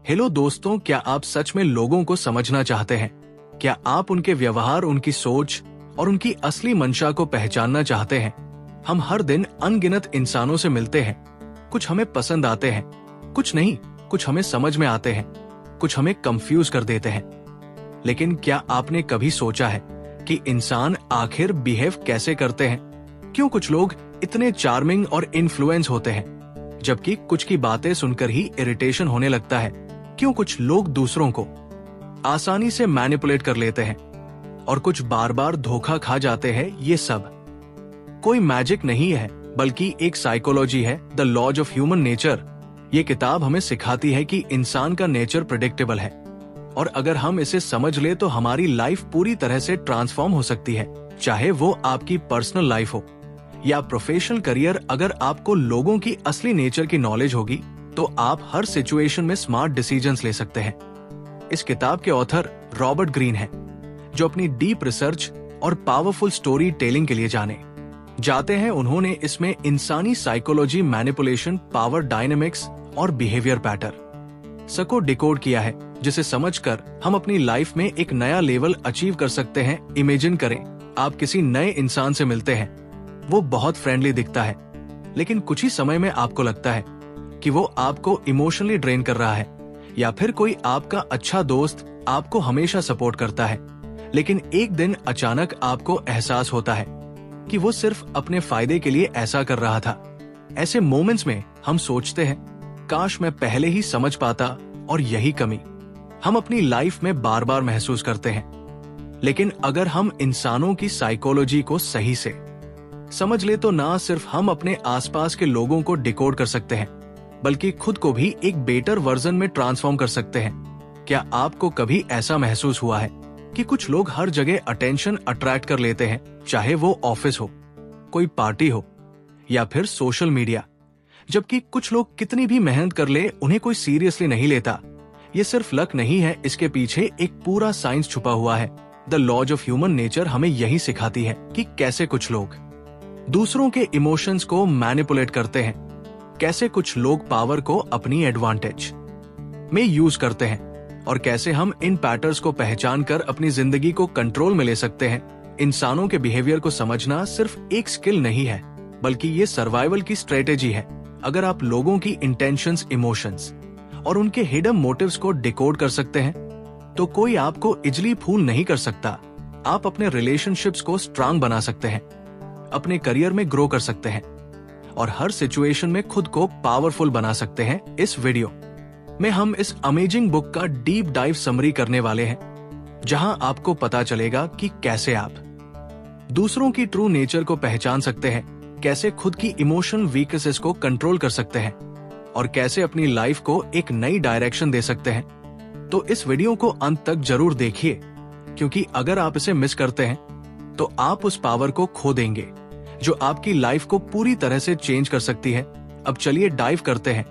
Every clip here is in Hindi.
हेलो दोस्तों, क्या आप सच में लोगों को समझना चाहते हैं? क्या आप उनके व्यवहार, उनकी सोच और उनकी असली मंशा को पहचानना चाहते हैं? हम हर दिन अनगिनत इंसानों से मिलते हैं। कुछ हमें पसंद आते हैं, कुछ नहीं, कुछ हमें समझ में आते हैं, कुछ हमें कंफ्यूज कर देते हैं। लेकिन क्या आपने कभी सोचा है कि इंसान आखिर बिहेव कैसे करते हैं? क्यों कुछ लोग इतने चार्मिंग और इन्फ्लुएंस होते हैं, जबकि कुछ की बातें सुनकर ही इरिटेशन होने लगता है? क्यों कुछ लोग दूसरों को आसानी से मैनिपुलेट कर लेते हैं और कुछ बार बार धोखा खा जाते हैं? ये सब कोई मैजिक नहीं है, बल्कि एक साइकोलॉजी है, the laws of human nature. ये किताब हमें सिखाती है कि इंसान का नेचर प्रेडिक्टेबल है और अगर हम इसे समझ ले तो हमारी लाइफ पूरी तरह से ट्रांसफॉर्म हो सकती है। चाहे वो आपकी पर्सनल लाइफ हो या प्रोफेशनल करियर, अगर आपको लोगों की असली नेचर की नॉलेज होगी तो आप हर सिचुएशन में स्मार्ट डिसीजंस ले सकते हैं। इस किताब के ऑथर रॉबर्ट ग्रीन हैं, जो अपनी डीप रिसर्च और पावरफुल स्टोरी टेलिंग के लिए जाने जाते हैं। उन्होंने इसमें इंसानी साइकोलॉजी, मैनिपुलेशन, पावर डायनेमिक्स और बिहेवियर पैटर्न सबको डिकोड किया है, जिसे समझकर हम अपनी लाइफ में एक नया लेवल अचीव कर सकते हैं। इमेजिन करें, आप किसी नए इंसान से मिलते हैं। वो बहुत फ्रेंडली दिखता है, लेकिन कुछ ही समय में आपको लगता है कि वो आपको इमोशनली ड्रेन कर रहा है। या फिर कोई आपका अच्छा दोस्त आपको हमेशा सपोर्ट करता है, लेकिन एक दिन अचानक आपको एहसास होता है कि वो सिर्फ अपने फायदे के लिए ऐसा कर रहा था। ऐसे मोमेंट्स में हम सोचते हैं, काश मैं पहले ही समझ पाता, और यही कमी हम अपनी लाइफ में बार बार महसूस करते हैं। लेकिन अगर हम इंसानों की साइकोलॉजी को सही से समझ ले तो ना सिर्फ हम अपने आसपास के लोगों को डिकोड कर सकते हैं, बल्कि खुद को भी एक बेटर वर्जन में ट्रांसफॉर्म कर सकते हैं। क्या आपको कभी ऐसा महसूस हुआ है कि कुछ लोग हर जगह अटेंशन अट्रैक्ट कर लेते हैं, चाहे वो ऑफिस हो, कोई पार्टी हो या फिर सोशल मीडिया, जबकि कुछ लोग कितनी भी मेहनत कर ले उन्हें कोई सीरियसली नहीं लेता? ये सिर्फ लक नहीं है, इसके पीछे एक पूरा साइंस छुपा हुआ है। The laws of human nature हमें यही सिखाती है कि कैसे कुछ लोग दूसरों के इमोशंस को मैनिपुलेट करते हैं, कैसे कुछ लोग पावर को अपनी एडवांटेज में यूज करते हैं, और कैसे हम इन पैटर्न्स को पहचान कर अपनी जिंदगी को कंट्रोल में ले सकते हैं। इंसानों के बिहेवियर को समझना सिर्फ एक स्किल नहीं है, बल्कि ये सर्वाइवल की स्ट्रेटेजी है। अगर आप लोगों की इंटेंशंस, इमोशंस और उनके हिडन मोटिव्स को डिकोड कर सकते हैं, तो कोई आपको इजली फूल नहीं कर सकता। आप अपने रिलेशनशिप्स को स्ट्रांग बना सकते हैं, अपने करियर में ग्रो कर सकते हैं और हर सिचुएशन में खुद को पावरफुल बना सकते हैं। इस वीडियो में हम इस अमेजिंग बुक का डीप डाइव समरी करने वाले हैं, जहां आपको पता चलेगा कि कैसे आप दूसरों की ट्रू नेचर को पहचान सकते हैं, कैसे खुद की इमोशनल वीकनेसेस को कंट्रोल कर सकते हैं और कैसे अपनी लाइफ को एक नई डायरेक्शन दे सकते हैं। तो इस वीडियो को अंत तक जरूर देखिए, क्योंकि अगर आप इसे मिस करते हैं तो आप उस पावर को खो देंगे जो आपकी लाइफ को पूरी तरह से चेंज कर सकती है। अब चलिए डाइव करते हैं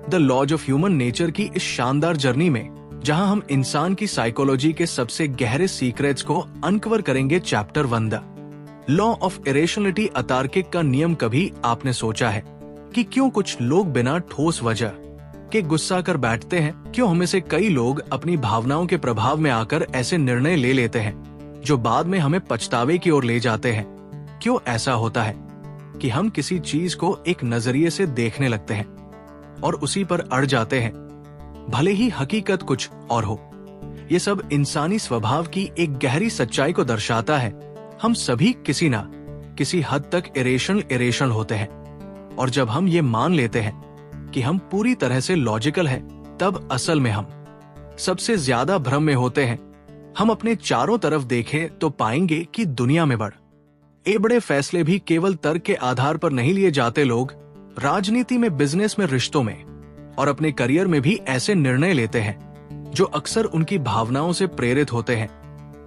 the laws of human nature की इस शानदार जर्नी में, जहां हम इंसान की साइकोलॉजी के सबसे गहरे सीक्रेट्स को अनकवर करेंगे। Chapter 1, the law of irrationality, अतार्किक का नियम। कभी आपने सोचा है कि क्यों कुछ लोग बिना ठोस वजह के गुस्सा कर बैठते हैं? क्यों हमें से कई लोग अपनी भावनाओं के प्रभाव में आकर ऐसे निर्णय ले लेते हैं जो बाद में हमें पछतावे की ओर ले जाते हैं? क्यों ऐसा होता है कि हम किसी चीज को एक नजरिए से देखने लगते हैं और उसी पर अड़ जाते हैं, भले ही हकीकत कुछ और हो? ये सब इंसानी स्वभाव की एक गहरी सच्चाई को दर्शाता है। हम सभी किसी ना किसी हद तक इरेशनल होते हैं, और जब हम ये मान लेते हैं कि हम पूरी तरह से लॉजिकल हैं, तब असल में हम सबसे ज्यादा भ्रम में होते हैं। हम अपने चारों तरफ देखें तो पाएंगे कि दुनिया में बड़े फैसले भी केवल तर्क के आधार पर नहीं लिए जाते। लोग राजनीति में, बिजनेस में, रिश्तों में और अपने करियर में भी ऐसे निर्णय लेते हैं जो अक्सर उनकी भावनाओं से प्रेरित होते हैं।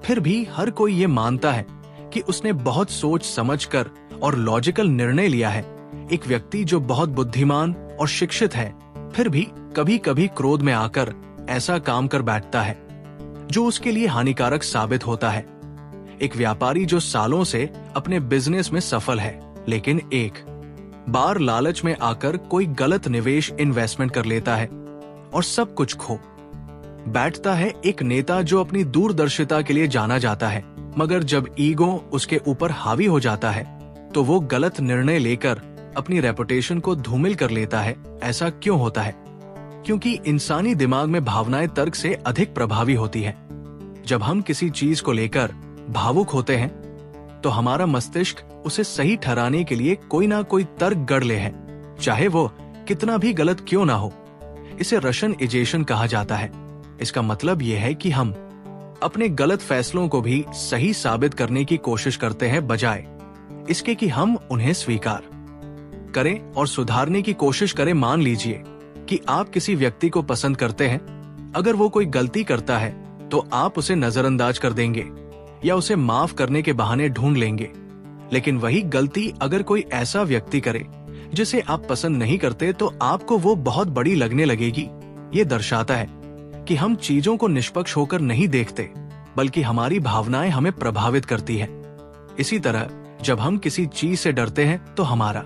फिर भी हर कोई ये मानता है कि उसने बहुत सोच समझकर और लॉजिकल निर्णय लिया है। एक व्यक्ति जो बहुत बुद्धिमान और शिक्षित है, फिर भी कभी कभी क्रोध में आकर ऐसा काम कर बैठता है जो उसके लिए हानिकारक साबित होता है। एक व्यापारी जो सालों से अपने बिजनेस में सफल है, लेकिन एक बार लालच में आकर कोई गलत निवेश, इन्वेस्टमेंट कर लेता है और सब कुछ खो बैठता है एक नेता जो अपनी दूरदर्शिता के लिए जाना जाता है, मगर जब ईगो उसके ऊपर हावी हो जाता है तो वो गलत निर्णय लेकर अपनी रेपुटेशन को धूमिल कर लेता है। ऐसा क्यों होता है? क्योंकि इंसानी दिमाग में भावनाएं तर्क से अधिक प्रभावी होती हैं। जब हम किसी चीज को लेकर भावुक होते हैं तो हमारा मस्तिष्क उसे सही ठहराने के लिए कोई ना कोई तर्क गढ़ ले है, चाहे वो कितना भी गलत क्यों ना हो। इसे रशन इजेशन कहा जाता है। इसका मतलब यह है कि हम अपने गलत फैसलों को भी सही साबित करने की कोशिश करते हैं, बजाय इसके कि हम उन्हें स्वीकार करें और सुधारने की कोशिश करें। मान लीजिए कि आप किसी व्यक्ति को पसंद करते हैं। अगर वो कोई गलती करता है तो आप उसे नजरअंदाज कर देंगे या उसे माफ करने के बहाने ढूंढ लेंगे। लेकिन वही गलती अगर कोई ऐसा व्यक्ति करे जिसे आप पसंद नहीं करते तो आपको वो बहुत बड़ी लगने लगेगी। ये दर्शाता है कि हम चीजों को निष्पक्ष होकर नहीं देखते, बल्कि हमारी भावनाएं हमें प्रभावित करती है। इसी तरह जब हम किसी चीज से डरते हैं तो हमारा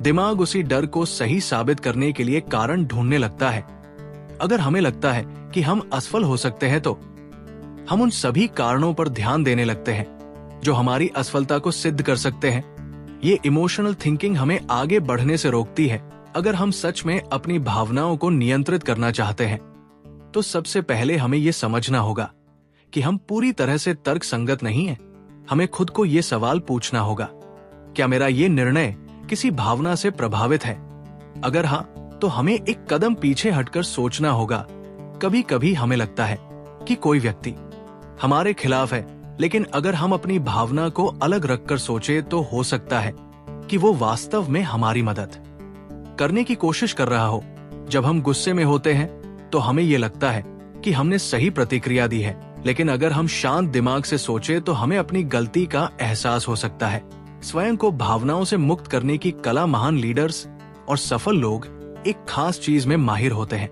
दिमाग उसी डर को सही साबित करने के लिए कारण ढूंढने लगता है। अगर हमें लगता है कि हम असफल हो सकते हैं तो हम उन सभी कारणों पर ध्यान देने लगते हैं जो हमारी असफलता को सिद्ध कर सकते हैं। ये इमोशनल थिंकिंग हमें आगे बढ़ने से रोकती है। अगर हम सच में अपनी भावनाओं को नियंत्रित करना चाहते हैं तो सबसे पहले हमें ये समझना होगा कि हम पूरी तरह से तर्क संगत नहीं हैं। हमें खुद को ये सवाल पूछना होगा, क्या मेरा ये निर्णय किसी भावना से प्रभावित है? अगर हाँ, तो हमें एक कदम पीछे हटकर सोचना होगा। कभी कभी हमें लगता है कि कोई व्यक्ति हमारे खिलाफ है, लेकिन अगर हम अपनी भावना को अलग रखकर सोचे तो हो सकता है कि वो वास्तव में हमारी मदद करने की कोशिश कर रहा हो। जब हम गुस्से में होते हैं तो हमें ये लगता है कि हमने सही प्रतिक्रिया दी है, लेकिन अगर हम शांत दिमाग से सोचे तो हमें अपनी गलती का एहसास हो सकता है। स्वयं को भावनाओं से मुक्त करने की कला महान लीडर्स और सफल लोग एक खास चीज में माहिर होते हैं।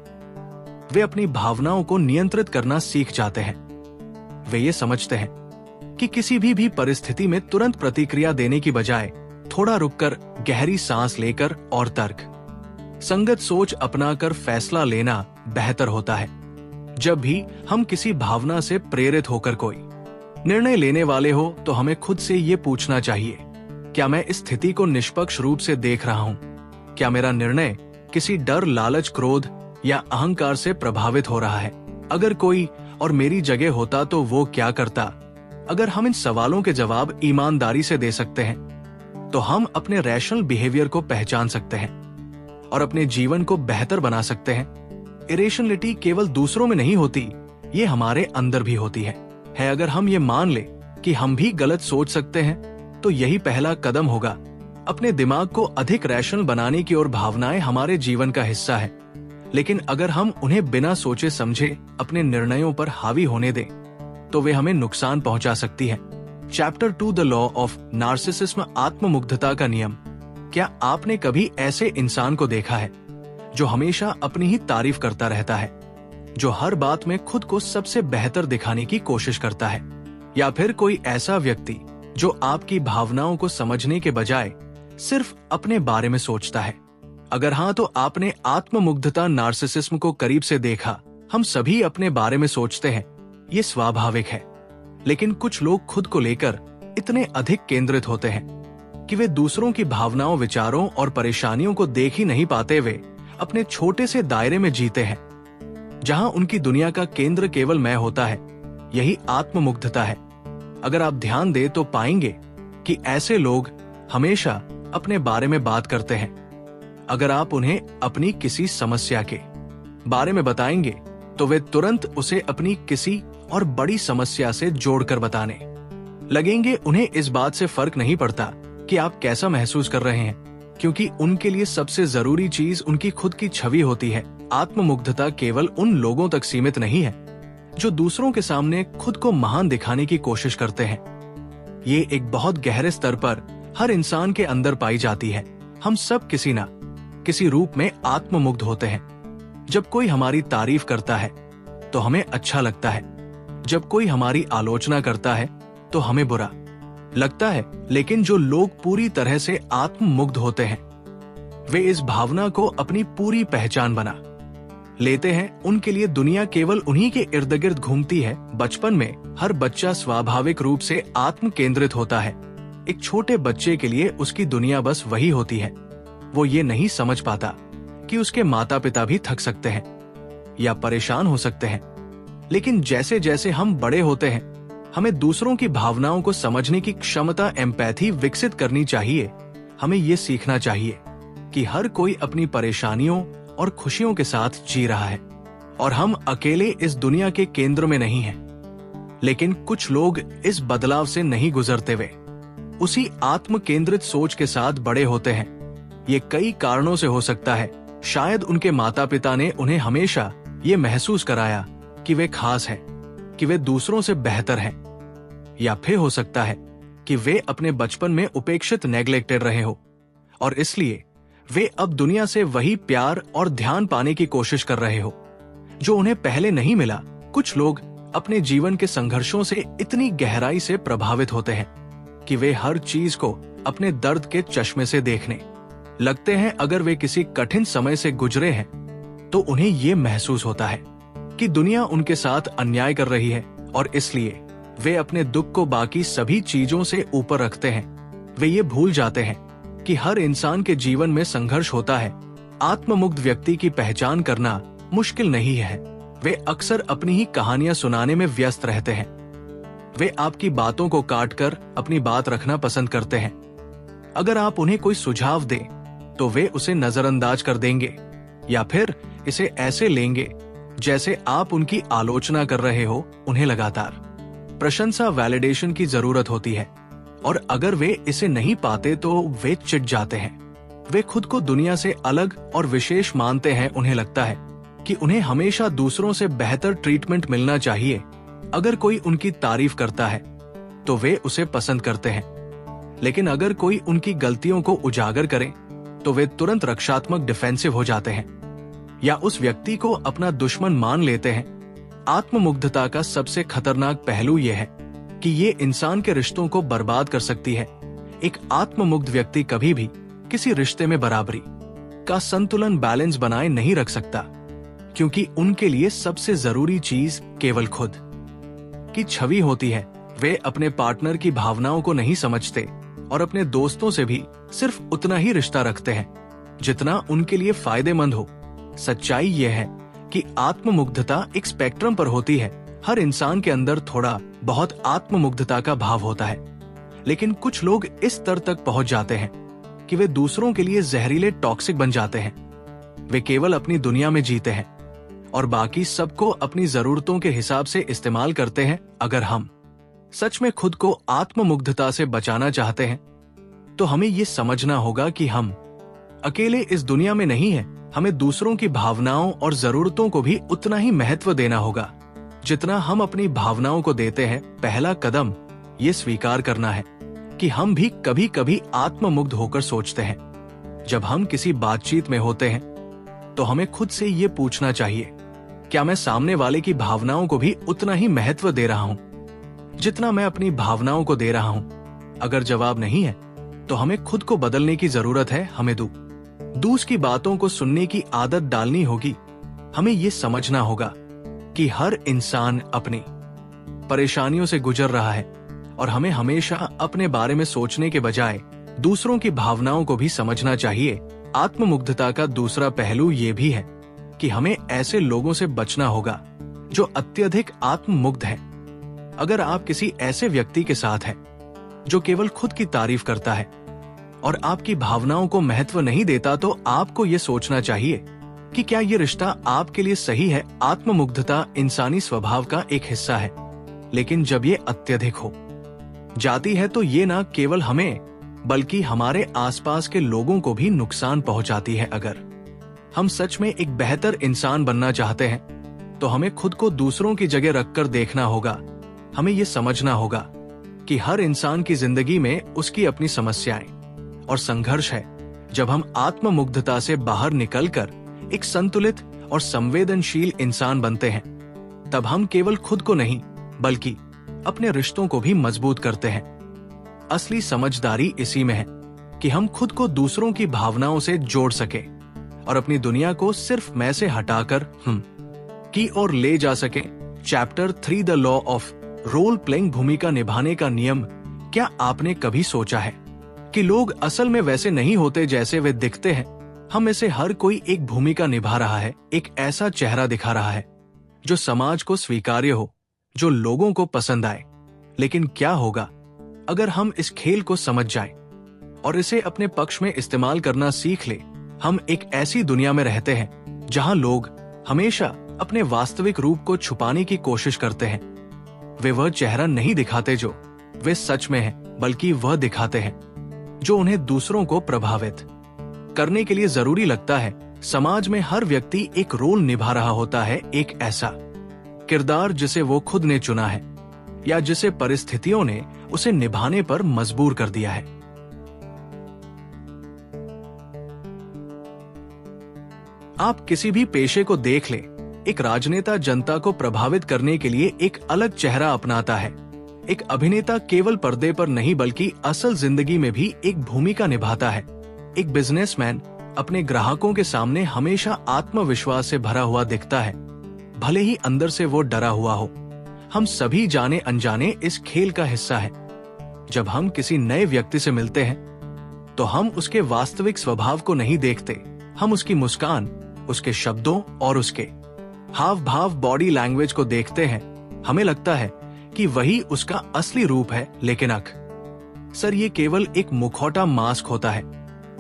वे अपनी भावनाओं को नियंत्रित करना सीख जाते हैं। वे ये समझते हैं कि किसी भी परिस्थिति में तुरंत प्रतिक्रिया देने की बजाय थोड़ा रुककर गहरी सांस लेकर और तर्क संगत सोच अपनाकर फैसला लेना बेहतर होता है। जब भी हम किसी भावना से प्रेरित होकर कोई निर्णय लेने वाले हो तो हमें खुद से ये पूछना चाहिए, क्या मैं इस स्थिति को निष्पक्ष रूप से देख रहा हूं? क्या मेरा निर्णय किसी डर, लालच, क्रोध या अहंकार से प्रभावित हो रहा है? अगर कोई और मेरी जगह होता तो वो क्या करता? अगर हम इन सवालों के जवाब ईमानदारी से दे सकते हैं तो हम अपने रैशनल बिहेवियर को पहचान सकते हैं और अपने जीवन को बेहतर बना सकते हैं। इरेशनलिटी केवल दूसरों में नहीं होती, ये हमारे अंदर भी होती है। अगर हम ये मान ले कि हम भी गलत सोच सकते हैं तो यही पहला कदम होगा अपने दिमाग को अधिक रैशनल बनाने की ओर। भावनाएं हमारे जीवन का हिस्सा है, लेकिन अगर हम उन्हें बिना सोचे समझे अपने निर्णयों पर हावी होने दें तो वे हमें नुकसान पहुंचा सकती है। Chapter 2 the law of narcissism, आत्ममुग्धता का नियम। क्या आपने कभी ऐसे इंसान को देखा है जो हमेशा अपनी ही तारीफ करता रहता है, जो हर बात में खुद को सबसे बेहतर दिखाने की कोशिश करता है? या फिर कोई ऐसा व्यक्ति जो आपकी भावनाओं को समझने के बजाय सिर्फ अपने बारे में सोचता है? अगर हाँ, तो आपने आत्ममुग्धता, नार्सिसिज्म को करीब से देखा। हम सभी अपने बारे में सोचते हैं, ये स्वाभाविक है, लेकिन कुछ लोग खुद को लेकर इतने अधिक केंद्रित होते हैं कि वे दूसरों की भावनाओं, विचारों और परेशानियों को देख ही नहीं पाते। वे अपने छोटे से दायरे में जीते हैं जहां उनकी दुनिया का केंद्र केवल मैं होता है। यही आत्ममुग्धता है। अगर आप ध्यान दें तो पाएंगे कि ऐसे लोग हमेशा अपने बारे में बात करते हैं। अगर आप उन्हें अपनी किसी समस्या के बारे में बताएंगे तो वे तुरंत उसे अपनी किसी और बड़ी समस्या से जोड़कर बताने लगेंगे। उन्हें इस बात से फर्क नहीं पड़ता कि आप कैसा महसूस कर रहे हैं, क्योंकि उनके लिए सबसे जरूरी चीज उनकी खुद की छवि होती है। आत्ममुग्धता केवल उन लोगों तक सीमित नहीं है जो दूसरों के सामने खुद को महान दिखाने की कोशिश करते हैं। ये एक बहुत गहरे स्तर पर हर इंसान के अंदर पाई जाती है। हम सब किसी ना किसी रूप में आत्ममुग्ध होते हैं। जब कोई हमारी तारीफ करता है तो हमें अच्छा लगता है, जब कोई हमारी आलोचना करता है तो हमें बुरा लगता है। लेकिन जो लोग पूरी तरह से आत्ममुग्ध होते हैं वे इस भावना को अपनी पूरी पहचान बना लेते हैं उनके लिए दुनिया केवल उन्हीं के इर्द गिर्द घूमती है। बचपन में हर बच्चा स्वाभाविक रूप से आत्म केंद्रित होता है। एक छोटे बच्चे के लिए उसकी दुनिया बस वही होती है। वो ये नहीं समझ पाता कि उसके माता पिता भी थक सकते हैं या परेशान हो सकते हैं। लेकिन जैसे जैसे हम बड़े होते हैं, हमें दूसरों की भावनाओं को समझने की क्षमता, एम्पैथी विकसित करनी चाहिए। हमें ये सीखना चाहिए कि हर कोई अपनी परेशानियों और खुशियों के साथ जी रहा है और हम अकेले इस दुनिया के केंद्र में नहीं हैं। लेकिन कुछ लोग इस बदलाव से नहीं गुजरते हुए उसी आत्म केंद्रित सोच के साथ बड़े होते हैं। ये कई कारणों से हो सकता है। शायद उनके माता पिता ने उन्हें हमेशा ये महसूस कराया कि वे खास हैं, कि वे दूसरों से बेहतर हैं। या फिर हो सकता है कि वे अपने बचपन में उपेक्षित, नेग्लेक्टेड रहे हो और इसलिए वे अब दुनिया से वही प्यार और ध्यान पाने की कोशिश कर रहे हो जो उन्हें पहले नहीं मिला। कुछ लोग अपने जीवन के संघर्षों से इतनी गहराई से प्रभावित होते हैं कि वे हर चीज को अपने दर्द के चश्मे से देखने लगते हैं। अगर वे किसी कठिन समय से गुजरे हैं तो उन्हें ये महसूस होता है कि दुनिया उनके साथ अन्याय कर रही है और इसलिए वे अपने दुख को बाकी सभी चीजों से ऊपर रखते हैं। वे ये भूल जाते हैं कि हर इंसान के जीवन में संघर्ष होता है। आत्ममुक्त व्यक्ति की पहचान करना मुश्किल नहीं है। वे अक्सर अपनी ही कहानियां सुनाने में व्यस्त रहते हैं। वे आपकी बातों को काटकर अपनी बात रखना पसंद करते हैं। अगर आप उन्हें कोई सुझाव दें तो वे उसे नजरअंदाज कर देंगे या फिर इसे ऐसे लेंगे जैसे आप उनकी आलोचना कर रहे हो। उन्हें लगातार प्रशंसा, वैलिडेशन की जरूरत होती है और अगर वे इसे नहीं पाते तो वे चिढ़ जाते हैं। वे खुद को दुनिया से अलग और विशेष मानते हैं। उन्हें लगता है कि उन्हें हमेशा दूसरों से बेहतर ट्रीटमेंट मिलना चाहिए। अगर कोई उनकी तारीफ करता है तो वे उसे पसंद करते हैं, लेकिन अगर कोई उनकी गलतियों को उजागर करे तो वे तुरंत रक्षात्मक, डिफेंसिव हो जाते हैं या उस व्यक्ति को अपना दुश्मन मान लेते हैं। आत्ममुग्धता का सबसे खतरनाक पहलू यह है कि ये इंसान के रिश्तों को बर्बाद कर सकती है। एक आत्ममुग्ध व्यक्ति कभी भी किसी रिश्ते में बराबरी का संतुलन, बैलेंस बनाए नहीं रख सकता, क्योंकि उनके लिए सबसे जरूरी चीज केवल खुद की छवि होती है। वे अपने पार्टनर की भावनाओं को नहीं समझते और अपने दोस्तों से भी सिर्फ उतना ही रिश्ता रखते हैं जितना उनके लिए फायदेमंद हो। सच्चाई यह है कि आत्ममुग्धता एक स्पेक्ट्रम पर होती है। हर इंसान के अंदर थोड़ा बहुत आत्ममुग्धता का भाव होता है, लेकिन कुछ लोग इस स्तर तक पहुंच जाते हैं कि वे दूसरों के लिए जहरीले, टॉक्सिक बन जाते हैं। वे केवल अपनी दुनिया में जीते हैं और बाकी सबको अपनी जरूरतों के हिसाब से इस्तेमाल करते हैं। अगर हम सच में खुद को आत्ममुग्धता से बचाना चाहते हैं तो हमें ये समझना होगा कि हम अकेले इस दुनिया में नहीं हैं। हमें दूसरों की भावनाओं और जरूरतों को भी उतना ही महत्व देना होगा जितना हम अपनी भावनाओं को देते हैं। पहला कदम ये स्वीकार करना है कि हम भी कभी कभी आत्ममुग्ध होकर सोचते हैं। जब हम किसी बातचीत में होते हैं तो हमें खुद से ये पूछना चाहिए, क्या मैं सामने वाले की भावनाओं को भी उतना ही महत्व दे रहा हूं जितना मैं अपनी भावनाओं को दे रहा हूं? अगर जवाब नहीं है तो हमें खुद को बदलने की जरूरत है। हमें दूसरों की बातों को सुनने की आदत डालनी होगी। हमें ये समझना होगा कि हर इंसान अपनी परेशानियों से गुजर रहा है और हमें हमेशा अपने बारे में सोचने के बजाय दूसरों की भावनाओं को भी समझना चाहिए। आत्ममुग्धता का दूसरा पहलू ये भी है कि हमें ऐसे लोगों से बचना होगा जो अत्यधिक आत्ममुग्ध हैं। अगर आप किसी ऐसे व्यक्ति के साथ हैं जो केवल खुद की तारीफ करता है और आपकी भावनाओं को महत्व नहीं देता, तो आपको ये सोचना चाहिए कि क्या ये रिश्ता आपके लिए सही है। आत्ममुग्धता इंसानी स्वभाव का एक हिस्सा है, लेकिन जब ये अत्यधिक हो जाती है तो ये न केवल हमें बल्कि हमारे आसपास के लोगों को भी नुकसान पहुंचाती है। अगर हम सच में एक बेहतर इंसान बनना चाहते हैं तो हमें खुद को दूसरों की जगह रखकर देखना होगा। हमें ये समझना होगा कि हर इंसान की जिंदगी में उसकी अपनी समस्याएं और संघर्ष है। जब हम आत्ममुग्धता से बाहर निकलकर एक संतुलित और संवेदनशील इंसान बनते हैं, तब हम केवल खुद को नहीं बल्कि अपने रिश्तों को भी मजबूत करते हैं। असली समझदारी इसी में है कि हम खुद को दूसरों की भावनाओं से जोड़ सके। और अपनी दुनिया को सिर्फ मैं से हटाकर की ओर ले जा सके। Chapter 3 the law of role playing भूमिका निभाने का नियम। क्या आपने कभी सोचा है कि लोग असल में वैसे नहीं होते जैसे वे दिखते हैं? हम में से हर कोई एक भूमिका निभा रहा है, एक ऐसा चेहरा दिखा रहा है जो समाज को स्वीकार्य हो, जो लोगों को पसंद आए। लेकिन क्या होगा अगर हम इस खेल को समझ जाएं और इसे अपने पक्ष में इस्तेमाल करना सीख ले? हम एक ऐसी दुनिया में रहते हैं जहां लोग हमेशा अपने वास्तविक रूप को छुपाने की कोशिश करते हैं। वे वह चेहरा नहीं दिखाते जो वे सच में हैं, बल्कि वह दिखाते हैं जो उन्हें दूसरों को प्रभावित करने के लिए जरूरी लगता है। समाज में हर व्यक्ति एक रोल निभा रहा होता है, एक ऐसा किरदार जिसे वो खुद ने चुना है या जिसे परिस्थितियों ने उसे निभाने पर मजबूर कर दिया है। आप किसी भी पेशे को देख लें, एक राजनेता जनता को प्रभावित करने के लिए एक अलग चेहरा अपनाता है। एक अभिनेता केवल पर्दे पर नहीं बल्कि असल जिंदगी में भी एक भूमिका निभाता है। एक बिजनेसमैन अपने ग्राहकों के सामने हमेशा आत्मविश्वास से भरा हुआ दिखता है, भले ही अंदर से वो डरा हुआ हो। हम सभी जाने अनजाने इस खेल का हिस्सा हैं। जब हम किसी नए व्यक्ति से मिलते हैं तो हम उसके वास्तविक स्वभाव को नहीं देखते। हम उसकी मुस्कान, उसके शब्दों और उसके हाव भाव, बॉडी लैंग्वेज को देखते हैं। हमें लगता है कि वही उसका असली रूप है, लेकिन अक्सर ये केवल एक मुखौटा, मास्क होता है।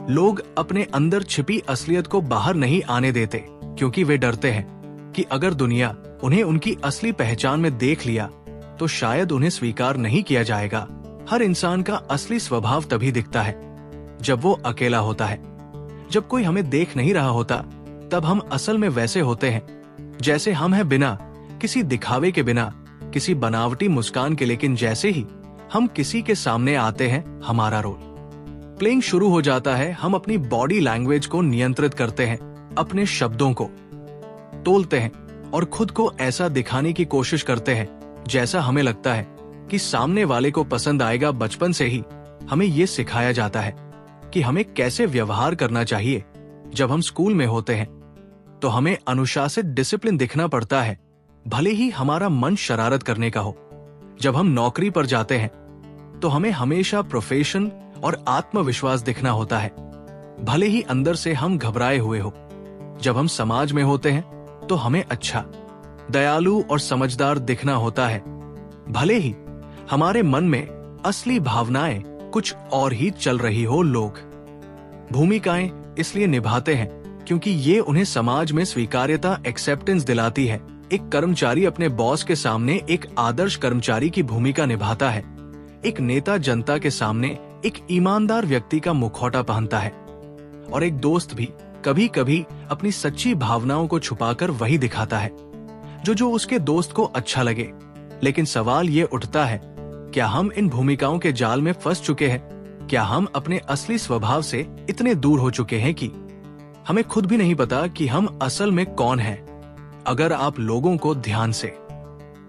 लोग अपने अंदर छिपी असलियत को बाहर नहीं आने देते क्योंकि वे डरते हैं कि अगर दुनिया उन्हें उनकी असली पहचान में देख लिया तो शायद उन्हें स्वीकार नहीं किया जाएगा। हर इंसान का असली स्वभाव तभी दिखता है जब वो अकेला होता है। जब कोई हमें देख नहीं रहा होता तब हम असल में वैसे होते हैं जैसे हम हैं, बिना किसी दिखावे के, बिना किसी बनावटी मुस्कान के। लेकिन जैसे ही हम किसी के सामने आते हैं, हमारा रोल प्लेइंग शुरू हो जाता है। हम अपनी बॉडी लैंग्वेज को नियंत्रित करते हैं, अपने शब्दों को तोलते हैं और खुद को ऐसा दिखाने की कोशिश करते हैं जैसा हमें लगता है कि सामने वाले को पसंद आएगा। बचपन से ही हमें ये सिखाया जाता है कि हमें कैसे व्यवहार करना चाहिए। जब हम स्कूल में होते हैं तो हमें अनुशासित, डिसिप्लिन दिखना पड़ता है, भले ही हमारा मन शरारत करने का हो। जब हम नौकरी पर जाते हैं तो हमें हमेशा प्रोफेशन और आत्मविश्वास दिखना होता है, भले ही अंदर से हम घबराए हुए हो। जब हम समाज में होते हैं तो हमें अच्छा, दयालु और समझदार दिखना होता है, भले ही हमारे मन में असली भावनाएं कुछ और ही चल रही हो। लोग भूमिकाएं इसलिए निभाते हैं क्योंकि ये उन्हें समाज में स्वीकार्यता, एक्सेप्टेंस दिलाती है। एक कर्मचारी अपने बॉस के सामने एक आदर्श कर्मचारी की भूमिका निभाता है। एक नेता जनता के सामने एक ईमानदार व्यक्ति का मुखौटा पहनता है। और एक दोस्त भी कभी कभी अपनी सच्ची भावनाओं को छुपाकर वही दिखाता है जो उसके दोस्त को अच्छा लगे। लेकिन सवाल ये उठता है, क्या हम इन भूमिकाओं के जाल में फंस चुके हैं? क्या हम अपने असली स्वभाव से इतने दूर हो चुके हैं कि हमें खुद भी नहीं पता कि हम असल में कौन हैं? अगर आप लोगों को ध्यान से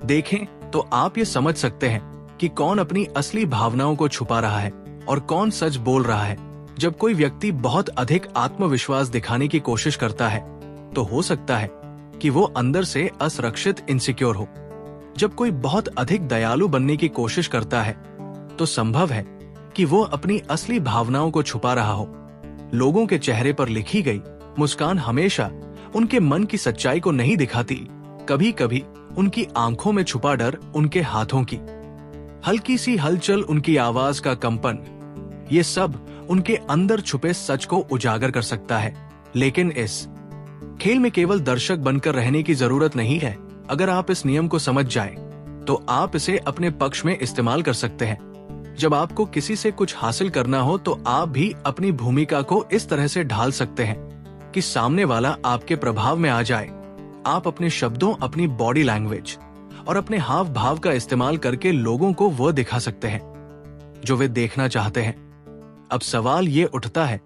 देखें तो आप ये समझ सकते हैं कि कौन अपनी असली भावनाओं को छुपा रहा है और कौन सच बोल रहा है। जब कोई व्यक्ति बहुत अधिक आत्मविश्वास दिखाने की कोशिश करता है तो हो सकता है कि वो अंदर से असुरक्षित, इनसिक्योर हो। जब कोई बहुत अधिक दयालु बनने की कोशिश करता है तो संभव है कि वो अपनी असली भावनाओं को छुपा रहा हो। लोगों के चेहरे पर लिखी गई मुस्कान हमेशा उनके मन की सच्चाई को नहीं दिखाती। कभी कभी उनकी आंखों में छुपा डर, उनके हाथों की हल्की सी हलचल, उनकी आवाज का कंपन, ये सब उनके अंदर छुपे सच को उजागर कर सकता है। लेकिन इस खेल में केवल दर्शक बनकर रहने की जरूरत नहीं है। अगर आप इस नियम को समझ जाएं, तो आप इसे अपने पक्ष में इस्तेमाल कर सकते हैं। जब आपको किसी से कुछ हासिल करना हो तो आप भी अपनी भूमिका को इस तरह से ढाल सकते हैं कि सामने वाला आपके प्रभाव में आ जाए। आप अपने शब्दों, अपनी बॉडी लैंग्वेज और अपने हाव भाव का इस्तेमाल करके लोगों को वह दिखा सकते हैं जो वे देखना चाहते हैं। अब सवाल ये उठता है,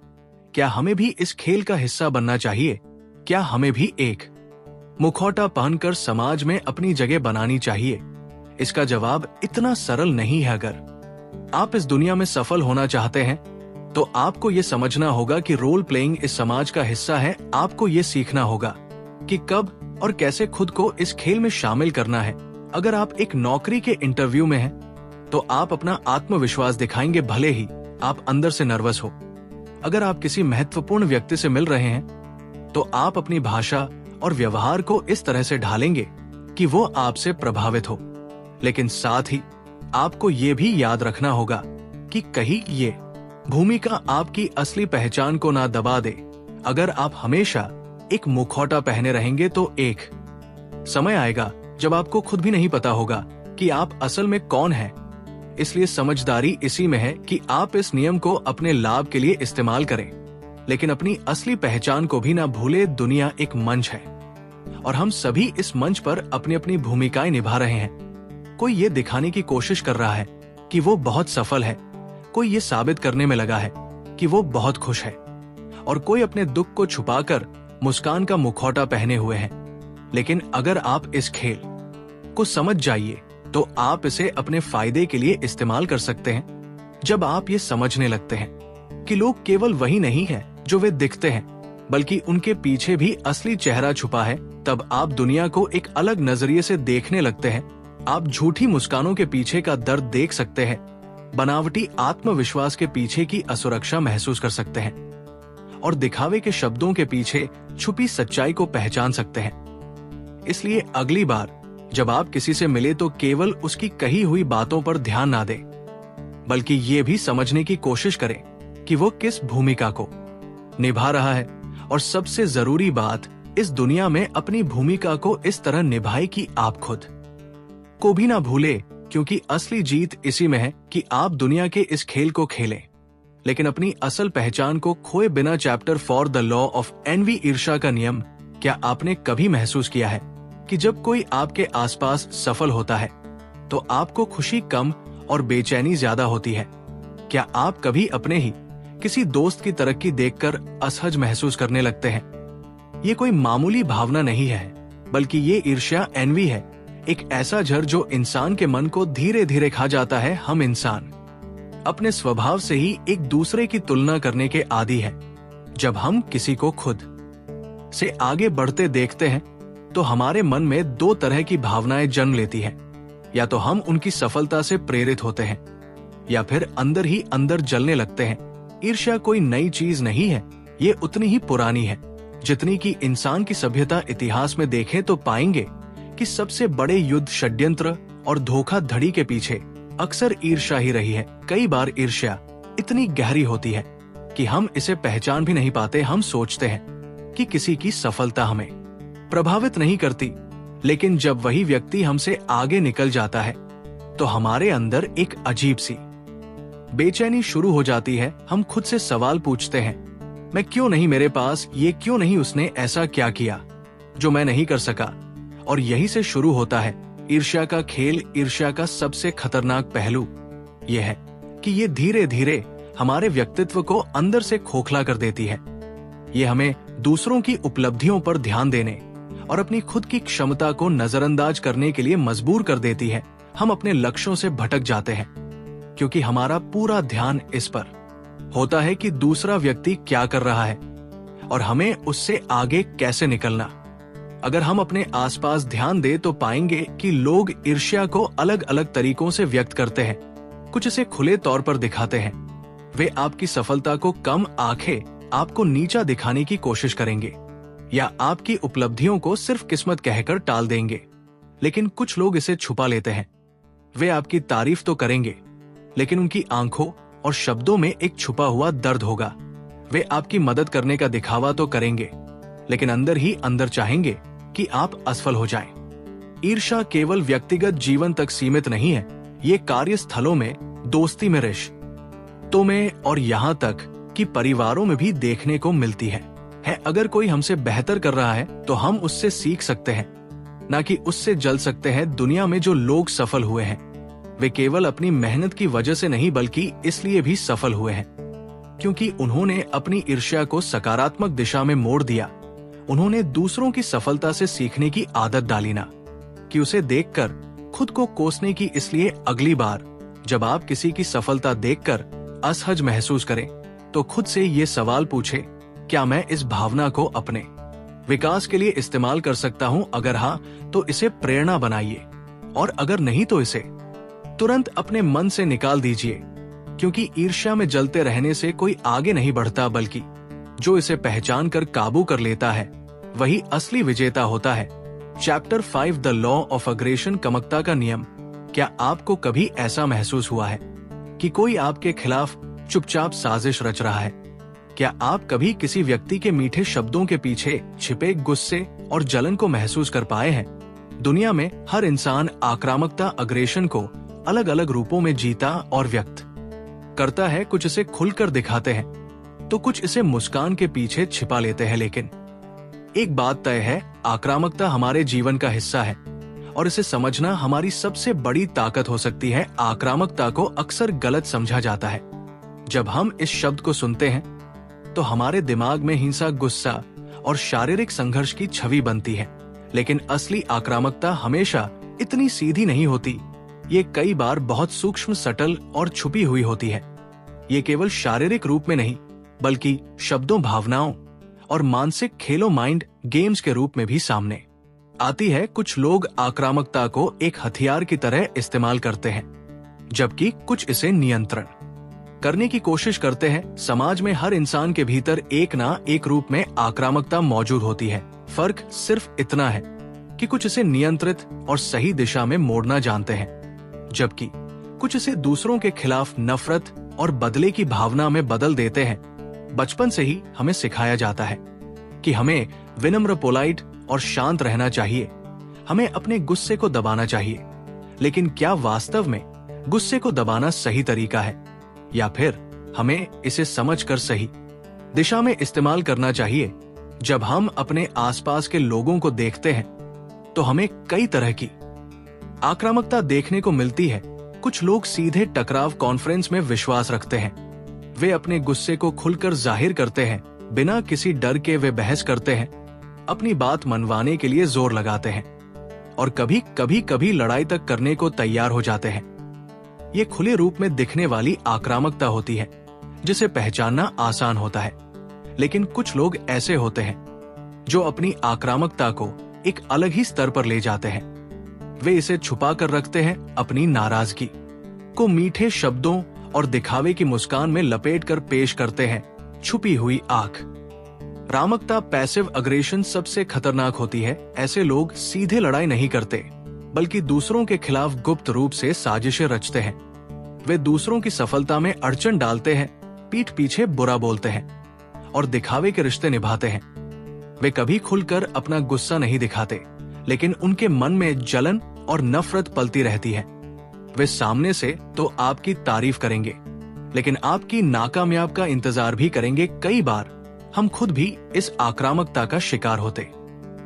क्या हमें भी इस खेल का हिस्सा बनना चाहिए? क्या हमें भी एक मुखौटा पहनकर समाज में अपनी जगह बनानी चाहिए? इसका जवाब इतना सरल नहीं है। अगर आप इस दुनिया में सफल होना चाहते हैं तो आपको ये समझना होगा कि रोल प्लेइंग इस समाज का हिस्सा है। आपको ये सीखना होगा कि कब और कैसे खुद को इस खेल में शामिल करना है। अगर आप एक नौकरी के इंटरव्यू में हैं, तो आप अपना आत्मविश्वास दिखाएंगे भले ही आप अंदर से नर्वस हो। अगर आप किसी महत्वपूर्ण व्यक्ति से मिल रहे हैं, तो आप अपनी भाषा और व्यवहार को इस तरह से ढालेंगे कि वो आपसे प्रभावित हो। लेकिन साथ ही आपको ये भी याद रखना होगा कि कहीं ये भूमिका आपकी असली पहचान को ना दबा दे। अगर आप हमेशा एक मुखौटा पहने रहेंगे तो एक समय आएगा जब आपको खुद भी नहीं पता होगा कि आप असल में कौन हैं। इसलिए समझदारी इसी में है कि आप इस नियम को अपने लाभ के लिए इस्तेमाल करें, लेकिन अपनी असली पहचान को भी ना भूले। दुनिया एक मंच है और हम सभी इस मंच पर अपनी अपनी भूमिकाएं निभा रहे हैं। कोई ये दिखाने की कोशिश कर रहा है कि वो बहुत सफल है, कोई ये साबित करने में लगा है कि वो बहुत खुश है, और कोई अपने दुख को छुपाकर मुस्कान का मुखौटा पहने हुए है। लेकिन अगर आप इस खेल को समझ जाइए तो आप इसे अपने फायदे के लिए इस्तेमाल कर सकते हैं। जब आप ये समझने लगते हैं कि लोग केवल वही नहीं है जो वे दिखते हैं, बल्कि उनके पीछे भी असली चेहरा छुपा है, तब आप दुनिया को एक अलग नजरिए से देखने लगते हैं। आप झूठी मुस्कानों के पीछे का दर्द देख सकते हैं, बनावटी आत्मविश्वास के पीछे की असुरक्षा महसूस कर सकते हैं, और दिखावे के शब्दों के पीछे छुपी सच्चाई को पहचान सकते हैं। इसलिए अगली बार जब आप किसी से मिले तो केवल उसकी कही हुई बातों पर ध्यान ना दें, बल्कि ये भी समझने की कोशिश करें कि वो किस भूमिका को निभा रहा है। और सबसे जरूरी बात, इस दुनिया में अपनी भूमिका को इस तरह निभाए कि आप खुद को भी ना भूले, क्योंकि असली जीत इसी में है कि आप दुनिया के इस खेल को खेलें, लेकिन अपनी असल पहचान को खोए बिना। Chapter 4 the law of envy, ईर्ष्या का नियम। क्या आपने कभी महसूस किया है कि जब कोई आपके आसपास सफल होता है तो आपको खुशी कम और बेचैनी ज्यादा होती है? क्या आप कभी अपने ही किसी दोस्त की तरक्की देखकर असहज महसूस करने लगते हैं? ये कोई मामूली भावना नहीं है, बल्कि ये ईर्ष्या, एनवी है, एक ऐसा जहर जो इंसान के मन को धीरे धीरे खा जाता है। हम इंसान अपने स्वभाव से ही एक दूसरे की तुलना करने के आदी हैं। जब हम किसी को खुद से आगे बढ़ते देखते हैं तो हमारे मन में दो तरह की भावनाएं जन्म लेती हैं। या तो हम उनकी सफलता से प्रेरित होते हैं, या फिर अंदर ही अंदर जलने लगते हैं। ईर्ष्या कोई नई चीज नहीं है, ये उतनी ही पुरानी है जितनी कि इंसान की सभ्यता। इतिहास में देखें तो पाएंगे कि सबसे बड़े युद्ध, षड्यंत्र और धोखाधड़ी के पीछे अक्सर ईर्ष्या ही रही है। कई बार ईर्ष्या इतनी गहरी होती है कि हम इसे पहचान भी नहीं पाते। हम सोचते हैं कि किसी की सफलता हमें प्रभावित नहीं करती, लेकिन जब वही व्यक्ति हमसे आगे निकल जाता है तो हमारे अंदर एक अजीब सी बेचैनी शुरू हो जाती है। हम खुद से सवाल पूछते हैं, मैं क्यों नहीं, मेरे पास ये क्यों नहीं, उसने ऐसा क्या किया जो मैं नहीं कर सका? और यही से शुरू होता है ईर्ष्या का खेल। ईर्ष्या का सबसे खतरनाक पहलू यह है कि ये धीरे धीरे हमारे व्यक्तित्व को अंदर से खोखला कर देती है। ये हमें दूसरों की उपलब्धियों पर ध्यान देने और अपनी खुद की क्षमता को नजरअंदाज करने के लिए मजबूर कर देती है। हम अपने लक्ष्यों से भटक जाते हैं क्योंकि हमारा पूरा ध्यान इस पर होता है कि दूसरा व्यक्ति क्या कर रहा है और हमें उससे आगे कैसे निकलना। अगर हम अपने आसपास ध्यान दें तो पाएंगे कि लोग ईर्ष्या को अलग अलग तरीकों से व्यक्त करते हैं। कुछ इसे खुले तौर पर दिखाते हैं, वे आपकी सफलता को कम आंखें आपको नीचा दिखाने की कोशिश करेंगे, या आपकी उपलब्धियों को सिर्फ किस्मत कहकर टाल देंगे। लेकिन कुछ लोग इसे छुपा लेते हैं, वे आपकी तारीफ तो करेंगे, लेकिन उनकी आंखों और शब्दों में एक छुपा हुआ दर्द होगा। वे आपकी मदद करने का दिखावा तो करेंगे, लेकिन अंदर ही अंदर चाहेंगे कि आप असफल हो जाएं। ईर्ष्या केवल व्यक्तिगत जीवन तक सीमित नहीं है, ये कार्यस्थलों में, दोस्ती में, रिश्तों में और यहाँ तक कि परिवारों में भी देखने को मिलती है। अगर कोई हमसे बेहतर कर रहा है तो हम उससे सीख सकते हैं, ना कि उससे जल सकते हैं। दुनिया में जो लोग सफल हुए हैं वे केवल अपनी मेहनत की वजह से नहीं, बल्कि इसलिए भी सफल हुए हैं क्योंकि उन्होंने अपनी ईर्ष्या को सकारात्मक दिशा में मोड़ दिया। उन्होंने दूसरों की सफलता से सीखने की आदत डाली, ना कि उसे देखकर खुद को कोसने की। इसलिए अगली बार जब आप किसी की सफलता देखकर असहज महसूस करें तो खुद से ये सवाल पूछे, क्या मैं इस भावना को अपने विकास के लिए इस्तेमाल कर सकता हूं? अगर हाँ, तो इसे प्रेरणा बनाइए, और अगर नहीं तो इसे तुरंत अपने मन से निकाल दीजिए, क्योंकि ईर्ष्या में जलते रहने से कोई आगे नहीं बढ़ता, बल्कि जो इसे पहचान कर काबू कर लेता है वही असली विजेता होता है। Chapter 5 the law of aggression, कमकता का नियम। क्या आपको कभी ऐसा महसूस हुआ है कि कोई आपके खिलाफ चुपचाप साजिश रच रहा है? क्या आप कभी किसी व्यक्ति के मीठे शब्दों के पीछे छिपे गुस्से और जलन को महसूस कर पाए हैं? दुनिया में हर इंसान आक्रामकता, अग्रेशन को अलग अलग रूपों में जीता और व्यक्त करता है। कुछ इसे खुलकर दिखाते हैं तो कुछ इसे मुस्कान के पीछे छिपा लेते हैं। लेकिन एक बात तय है, आक्रामकता हमारे जीवन का हिस्सा है और इसे समझना हमारी सबसे बड़ी ताकत हो सकती है। आक्रामकता को अक्सर गलत समझा जाता है। जब हम इस शब्द को सुनते हैं तो हमारे दिमाग में हिंसा, गुस्सा और शारीरिक संघर्ष की छवि बनती है। लेकिन असली आक्रामकता हमेशा इतनी सीधी नहीं होती। ये कई बार बहुत सूक्ष्म, सटल और छुपी हुई होती है। ये केवल शारीरिक रूप में नहीं, बल्कि शब्दों, भावनाओं और मानसिक खेलों, माइंड गेम्स के रूप में भी सामने आती है। कुछ लोग आक्रामकता को एक हथियार की तरह इस्तेमाल करते हैं, जबकि कुछ इसे नियंत्रण करने की कोशिश करते हैं। समाज में हर इंसान के भीतर एक ना एक रूप में आक्रामकता मौजूद होती है। फर्क सिर्फ इतना है कि कुछ इसे नियंत्रित और सही दिशा में मोड़ना जानते हैं, जबकि कुछ इसे दूसरों के खिलाफ नफरत और बदले की भावना में बदल देते हैं। बचपन से ही हमें सिखाया जाता है कि हमें विनम्र, पोलाइट और शांत रहना चाहिए। हमें अपने गुस्से को दबाना चाहिए। लेकिन क्या वास्तव में गुस्से को दबाना सही तरीका है, या फिर हमें इसे समझकर सही दिशा में इस्तेमाल करना चाहिए? जब हम अपने आसपास के लोगों को देखते हैं तो हमें कई तरह की आक्रामकता देखने को मिलती है। कुछ लोग सीधे टकराव, कॉन्फ्रेंस में विश्वास रखते हैं। वे अपने गुस्से को खुलकर जाहिर करते हैं, बिना किसी डर के वे बहस करते हैं, अपनी बात मनवाने के लिए जोर लगाते हैं और कभी लड़ाई तक करने को तैयार हो जाते हैं। ये खुले रूप में दिखने वाली आक्रामकता होती है, जिसे पहचानना आसान होता है। लेकिन कुछ लोग ऐसे होते हैं जो अपनी आक्रामकता को एक अलग ही स्तर पर ले जाते हैं। वे इसे छुपा कर रखते हैं, अपनी नाराजगी को मीठे शब्दों और दिखावे की मुस्कान में लपेटकर पेश करते हैं। छुपी हुई आक्रामकता, पैसिव अग्रेशन सबसे खतरनाक होती है। ऐसे लोग सीधे लड़ाई नहीं करते, बल्कि दूसरों के खिलाफ गुप्त रूप से साजिशें रचते हैं। वे दूसरों की सफलता में अड़चन डालते हैं, पीठ पीछे बुरा बोलते हैं और दिखावे के रिश्ते निभाते हैं। वे कभी खुलकर अपना गुस्सा नहीं दिखाते, लेकिन उनके मन में जलन और नफरत पलती रहती है। वे सामने से तो आपकी तारीफ करेंगे, लेकिन आपकी नाकामयाब का इंतजार भी करेंगे। कई बार हम खुद भी इस आक्रामकता का शिकार होते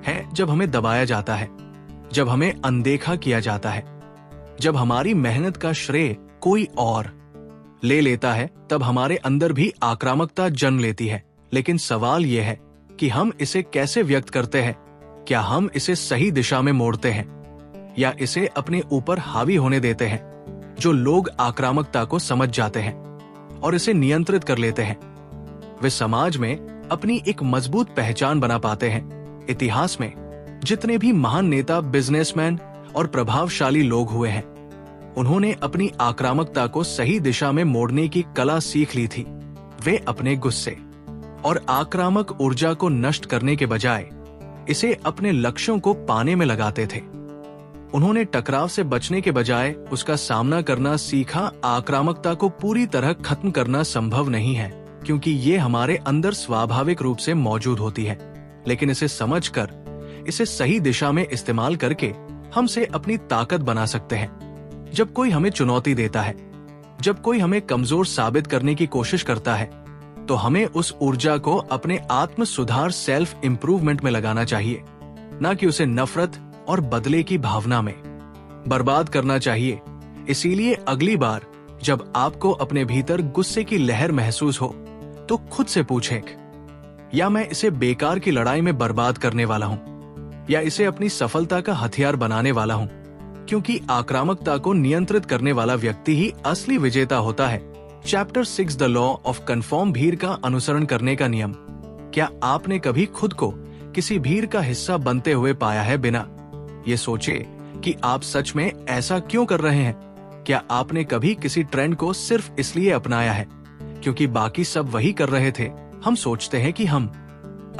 हैं, जब हमें दबाया जाता है, जब हमें अनदेखा किया जाता है, जब हमारी मेहनत का श्रेय कोई और ले लेता है, तब हमारे अंदर भी आक्रामकता जन्म लेती है। लेकिन सवाल यह है कि हम इसे कैसे व्यक्त करते हैं? क्या हम इसे सही दिशा में मोड़ते हैं, या इसे अपने ऊपर हावी होने देते हैं? जो लोग आक्रामकता को समझ जाते हैं और इसे नियंत्रित कर लेते हैं, वे समाज में अपनी एक मजबूत पहचान बना पाते हैं। इतिहास में जितने भी महान नेता, बिजनेसमैन और प्रभावशाली लोग हुए हैं, उन्होंने अपनी आक्रामकता को सही दिशा में मोड़ने की कला सीख ली थी। वे अपने गुस्से और आक्रामक ऊर्जा को नष्ट करने के बजाय इसे अपने लक्ष्यों को पाने में लगाते थे। उन्होंने टकराव से बचने के बजाय उसका सामना करना सीखा। आक्रामकता को पूरी तरह खत्म करना संभव नहीं है, क्योंकि ये हमारे अंदर स्वाभाविक रूप से मौजूद होती है। लेकिन इसे समझकर, इसे सही दिशा में इस्तेमाल करके हम इसे अपनी ताकत बना सकते हैं। जब कोई हमें चुनौती देता है, जब कोई हमें कमजोर साबित करने की कोशिश करता है, तो हमें उस ऊर्जा को अपने आत्म सुधार, सेल्फ इम्प्रूवमेंट में लगाना चाहिए, ना कि उसे नफरत और बदले की भावना में बर्बाद करना चाहिए। इसीलिए अगली बार जब आपको अपने भीतर गुस्से की लहर महसूस हो, तो खुद से पूछें, या मैं इसे बेकार की लड़ाई में बर्बाद करने वाला हूं, या इसे अपनी सफलता का हथियार बनाने वाला हूं? क्योंकि आक्रामकता को नियंत्रित करने वाला व्यक्ति ही असली विजेता होता है। Chapter 6 the law of confirm भीड़ का अनुसरण करने का नियम। क्या आपने कभी खुद को किसी भीड़ का हिस्सा बनते हुए पाया है बिना ये सोचे कि आप सच में ऐसा क्यों कर रहे हैं? क्या आपने कभी किसी ट्रेंड को सिर्फ इसलिए अपनाया है क्योंकि बाकी सब वही कर रहे थे? हम सोचते हैं कि हम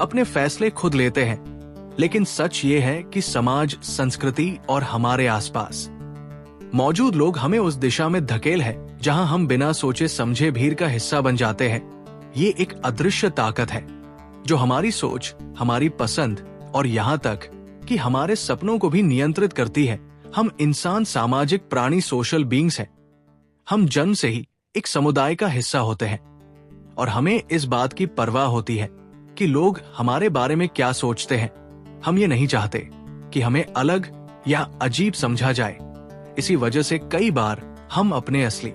अपने फैसले खुद लेते हैं, लेकिन सच ये है कि समाज, संस्कृति और हमारे आसपास मौजूद लोग हमें उस दिशा में धकेल है जहां हम बिना सोचे समझे भीड़ का हिस्सा बन जाते हैं। ये एक अदृश्य ताकत है जो हमारी सोच, हमारी पसंद और यहाँ तक कि हमारे सपनों को भी नियंत्रित करती है। हम इंसान सामाजिक प्राणी, सोशल बीइंग्स हैं। हम जन्म से ही एक समुदाय का हिस्सा होते हैं और हमें इस बात की परवाह होती है कि लोग हमारे बारे में क्या सोचते हैं। हम ये नहीं चाहते कि हमें अलग या अजीब समझा जाए। इसी वजह से कई बार हम अपने असली